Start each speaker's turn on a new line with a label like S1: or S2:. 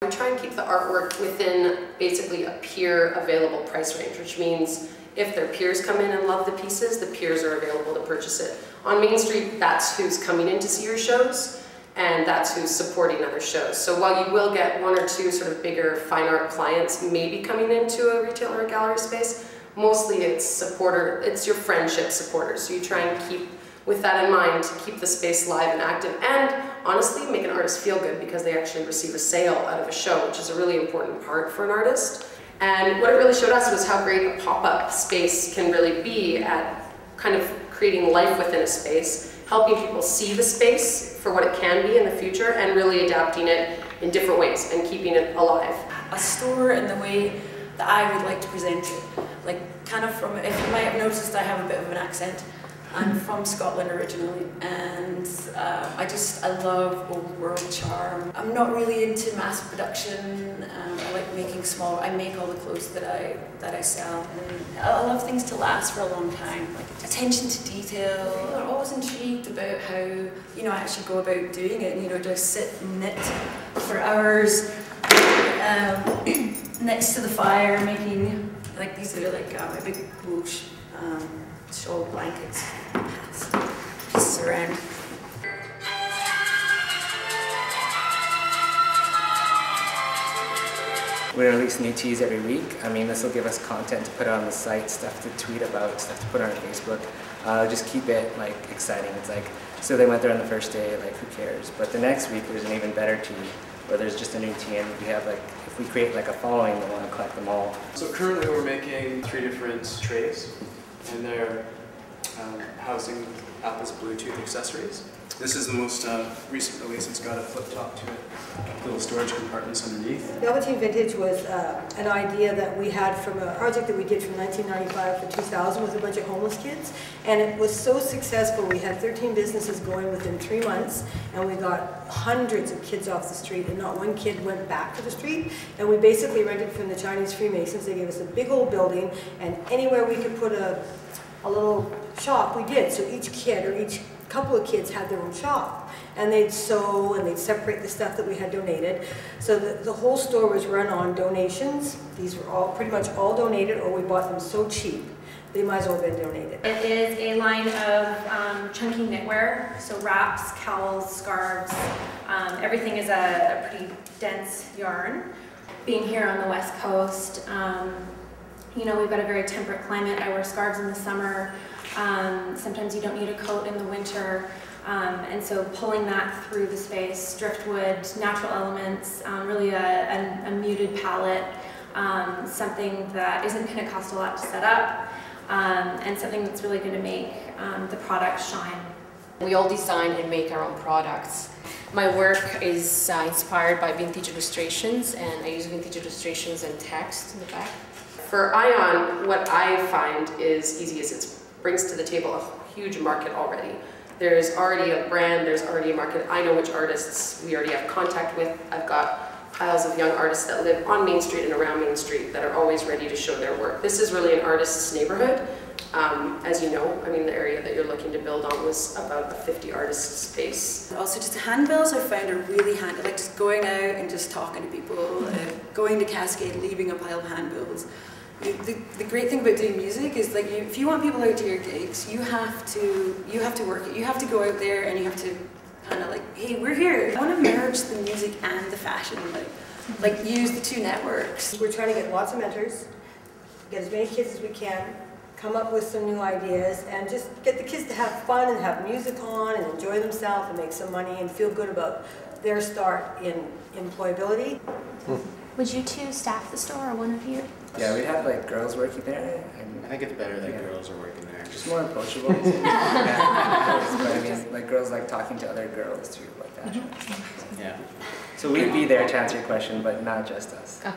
S1: we try and keep the artwork within basically a peer available price range, which means if their peers come in and love the pieces, the peers are available to purchase it. On Main Street, that's who's coming in to see your shows, and that's who's supporting other shows. So while you will get one or two sort of bigger fine art clients maybe coming into a retail or a gallery space, mostly it's your friendship supporters. So you try and keep, with that in mind, keep the space live and active, and honestly make an artist feel good because they actually receive a sale out of a show, which is a really important part for an artist. And what it really showed us was how great a pop-up space can really be at kind of creating life within a space, helping people see the space for what it can be in the future, and really adapting it in different ways and keeping it alive.
S2: A store in the way that I would like to present it, like kind of from, if you might have noticed I have a bit of an accent. I'm from Scotland originally, and I love old world charm. I'm not really into mass production. I like making small. I make all the clothes that I sell, and I love things to last for a long time. Like attention to detail. I'm always intrigued about how I actually go about doing it. Do I sit and knit for hours next to the fire, making like these are like my big whoosh. Shawl blankets, pieces around.
S3: We release new teas every week. I mean, this will give us content to put on the site, stuff to tweet about, stuff to put on Facebook. Just keep it like exciting. It's like, so they went there on the first day, like who cares? But the next week there's an even better tea, where there's just a new tea, and we have like, if we create like a following, we'll want to collect them all.
S4: So currently we're making 3 different trays, and they're housing Apple's Bluetooth accessories. This is the most recent release. It's got a flip top to it, little storage compartments underneath.
S5: Velveteen Vintage was an idea that we had from a project that we did from 1995 to 2000 with a bunch of homeless kids, and it was so successful. We had 13 businesses going within 3 months, and we got hundreds of kids off the street, and not one kid went back to the street. And we basically rented from the Chinese Freemasons. They gave us a big old building, and anywhere we could put a little shop, we did. So each kid or each couple of kids had their own shop, and they'd sew and they'd separate the stuff that we had donated. So the whole store was run on donations. These were all pretty much all donated, or we bought them so cheap they might as well have been donated.
S6: It is a line of chunky knitwear, so wraps, cowls, scarves. Everything is a pretty dense yarn. Being here on the West Coast, we've got a very temperate climate. I wear scarves in the summer. Sometimes you don't need a coat in the winter. And so pulling that through the space, driftwood, natural elements, really a muted palette, something that isn't going to cost a lot to set up, and something that's really going to make the product shine.
S7: We all design and make our own products. My work is inspired by vintage illustrations, and I use vintage illustrations and text in the back.
S1: For Ion, what I find is easy as it brings to the table a huge market already. There's already a brand, there's already a market. I know which artists we already have contact with. I've got piles of young artists that live on Main Street and around Main Street that are always ready to show their work. This is really an artist's neighborhood. As you know, I mean, the area that you're looking to build on was about a 50 artist space.
S2: Also, just handbills I found are really handy, like just going out and just talking to people, going to Cascade, leaving a pile of handbills. The great thing about doing music is like if you want people out to your gigs, you have to work it. You have to go out there and you have to kind of like, hey, we're here. I want to merge the music and the fashion, like use the 2 networks.
S5: We're trying to get lots of mentors, get as many kids as we can, come up with some new ideas, and just get the kids to have fun and have music on and enjoy themselves and make some money and feel good about their start in employability.
S8: Would you 2 staff the store, or one of you?
S3: Yeah, we'd have like girls working there. And
S4: I think it's better that girls are working there.
S3: Just more approachable. Yeah. But I mean, like girls like talking to other girls too, like that.
S4: Yeah.
S3: So we'd be there to answer your question, but not just us.
S7: Oh.